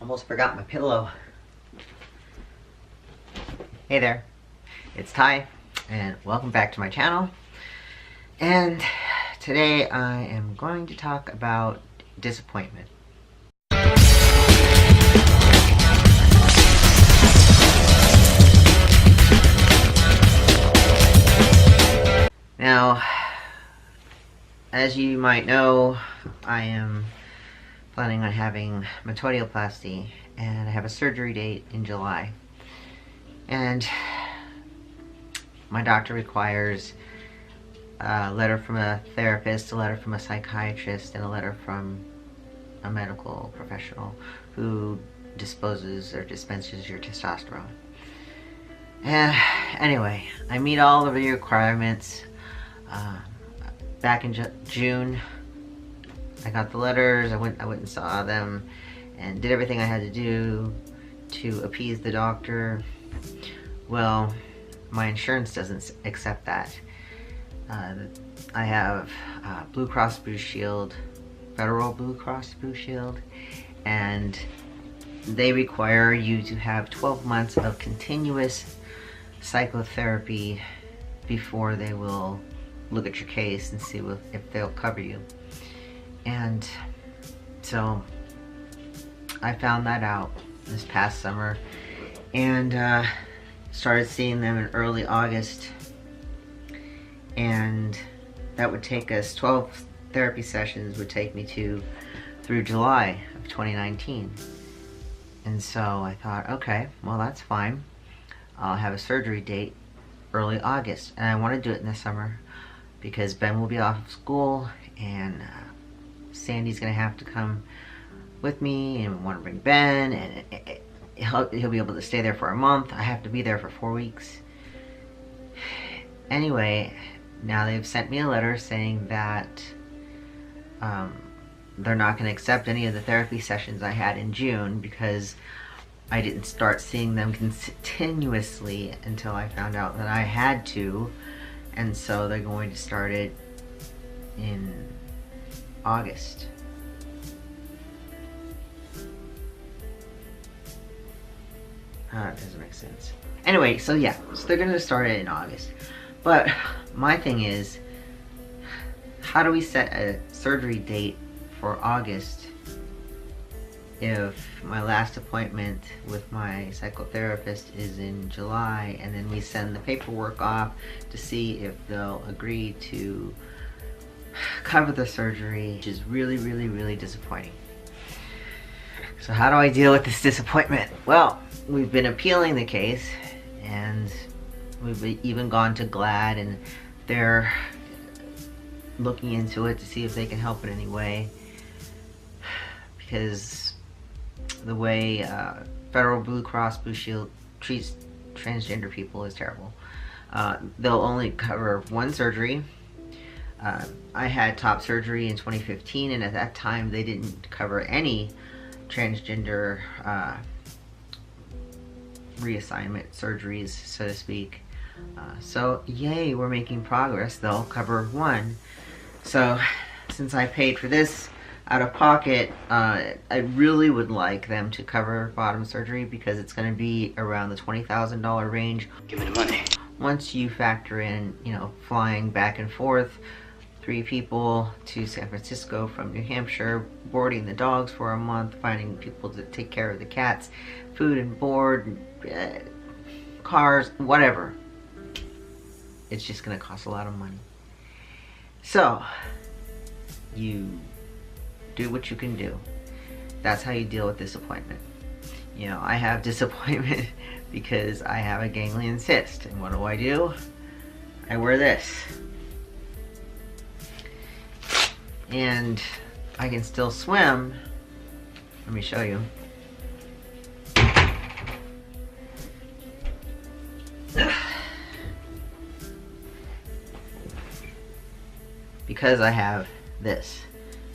Almost forgot my pillow. Hey there, it's Ty, and welcome back to my channel. And today I am going to talk about disappointment. Now, as you might know, I am planning on having metoidioplasty, and I have a surgery date in July. And my doctor requires a letter from a therapist, a letter from a psychiatrist, and a letter from a medical professional who disposes or dispenses your testosterone. And anyway, I meet all of the requirements. Back in June, I got the letters. I went and saw them and did everything I had to do to appease the doctor. Well, my insurance doesn't accept that. I have Blue Cross Blue Shield, Federal Blue Cross Blue Shield, and they require you to have 12 months of continuous psychotherapy before they will look at your case and see if they'll cover you. And so I found that out this past summer and started seeing them in early August, and that would take us 12 therapy sessions would take me through July of 2019. And so I thought, okay, well, that's fine. I'll have a surgery date early August, and I want to do it in the summer because Ben will be off of school, and Sandy's gonna have to come with me, and want to bring Ben, and he'll be able to stay there for a month. I have to be there for 4 weeks. Anyway, now they've sent me a letter saying that they're not going to accept any of the therapy sessions I had in June because I didn't start seeing them continuously until I found out that I had to, and so they're going to start it in August. It doesn't make sense. Anyway, so yeah, so they're gonna start it in August. But my thing is, how do we set a surgery date for August if my last appointment with my psychotherapist is in July, and then we send the paperwork off to see if they'll agree to cover the surgery, which is really, really, really disappointing. So how do I deal with this disappointment? Well, we've been appealing the case, and we've even gone to GLAD, and they're looking into it to see if they can help in any way, because the way Federal Blue Cross Blue Shield treats transgender people is terrible. They'll only cover one surgery. I had top surgery in 2015, and at that time they didn't cover any transgender reassignment surgeries, so to speak. So yay, we're making progress. They'll cover one. So since I paid for this out of pocket, I really would like them to cover bottom surgery, because it's going to be around the $20,000 range. Give me the money. Once you factor in, you know, flying back and forth, 3 people to San Francisco from New Hampshire, boarding the dogs for a month, finding people to take care of the cats, food and board, cars, whatever. It's just going to cost a lot of money. So, you do what you can do. That's how you deal with disappointment. You know, I have disappointment because I have a ganglion cyst. And what do? I wear this. And I can still swim. Let me show you. Because I have this.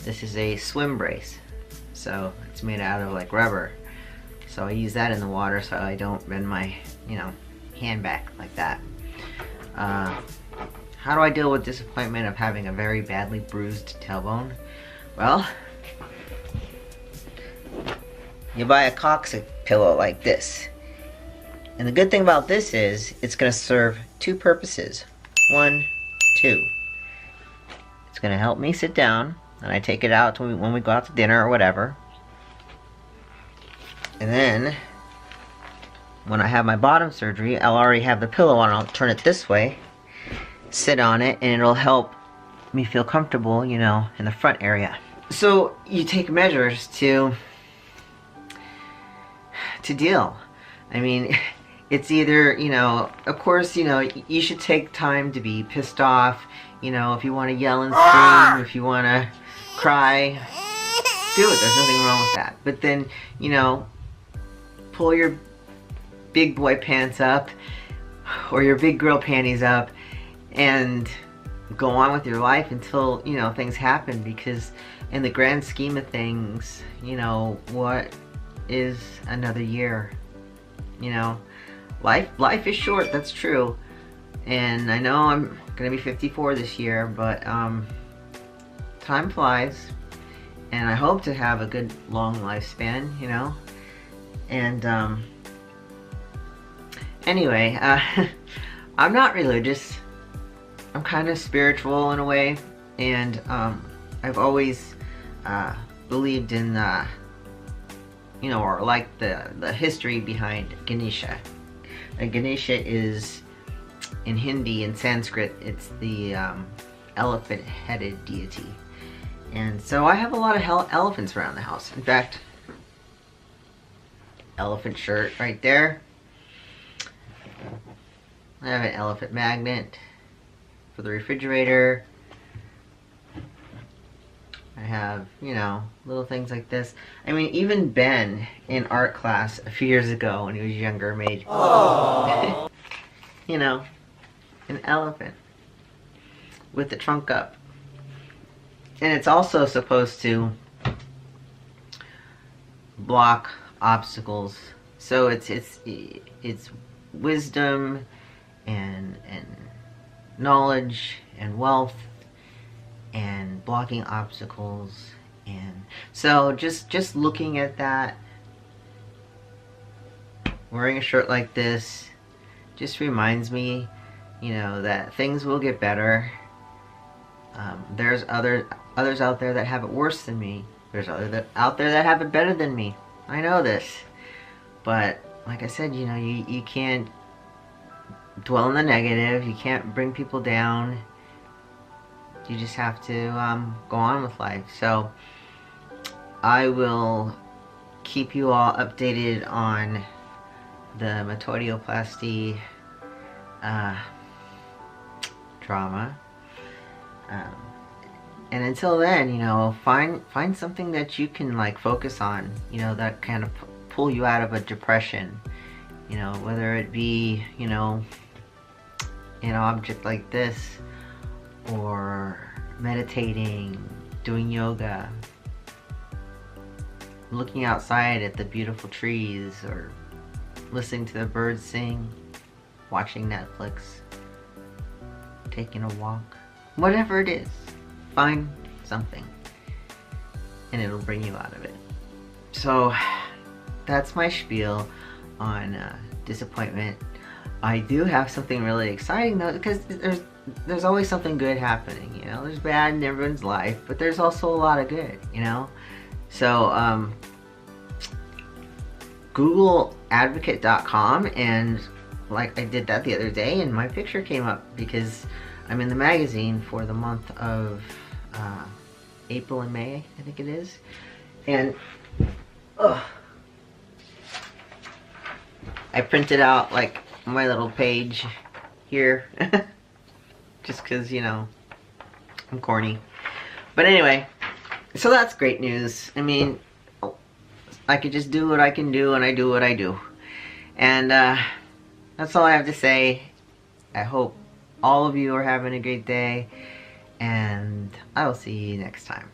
This is a swim brace. So it's made out of like rubber. So I use that in the water so I don't bend my, hand back like that. How do I deal with disappointment of having a very badly bruised tailbone? Well, you buy a coccyx pillow like this. And the good thing about this is it's going to serve two purposes. One, two. It's going to help me sit down, and I take it out when we go out to dinner or whatever. And then, when I have my bottom surgery, I'll already have the pillow on. I'll turn it this way, sit on it, and it'll help me feel comfortable, you know, in the front area. So you take measures to deal. I mean, it's either, you know, of course, you know, you should take time to be pissed off. You know, if you want to yell and scream, if you want to cry, do it. There's nothing wrong with that. But then, you know, pull your big boy pants up or your big girl panties up and go on with your life until, you know, things happen. Because in the grand scheme of things, you know, what is another year? You know, life is short, that's true. And I know I'm gonna be 54 this year, but time flies, and I hope to have a good long lifespan, you know. And anyway, I'm not religious. I'm kind of spiritual in a way, and I've always believed in you know, or like the history behind Ganesha. And Ganesha is, in Hindi and Sanskrit, it's the elephant-headed deity. And so I have a lot of elephants around the house. In fact, elephant shirt right there. I have an elephant magnet for the refrigerator. I have, you know, little things like this. I mean, even Ben in art class a few years ago when he was younger made, you know, an elephant with the trunk up. And it's also supposed to block obstacles. So it's wisdom and knowledge and wealth and blocking obstacles. And so just looking at that, wearing a shirt like this, just reminds me, you know, that things will get better. There's others out there that have it worse than me. There's others out there that have it better than me. I know this. But like I said, you know, you can't dwell on the negative. You can't bring people down. You just have to go on with life. So I will keep you all updated on the metotioplasty drama. And until then, you know, find something that you can like focus on, you know, that kind of pull you out of a depression. You know, whether it be, you know, an object like this, or meditating, doing yoga, looking outside at the beautiful trees, or listening to the birds sing, watching Netflix, taking a walk, whatever it is, find something and it'll bring you out of it. So that's my spiel on disappointment. I do have something really exciting though, because there's always something good happening, you know. There's bad in everyone's life, but there's also a lot of good, you know. So Google advocate.com, and like I did that the other day, and my picture came up because I'm in the magazine for the month of April and May, I think it is. And I printed out like my little page here just because, you know, I'm corny. But anyway, so that's great news. I mean, I could just do what I can do, and I do what I do. And that's all I have to say. I hope all of you are having a great day, and I will see you next time.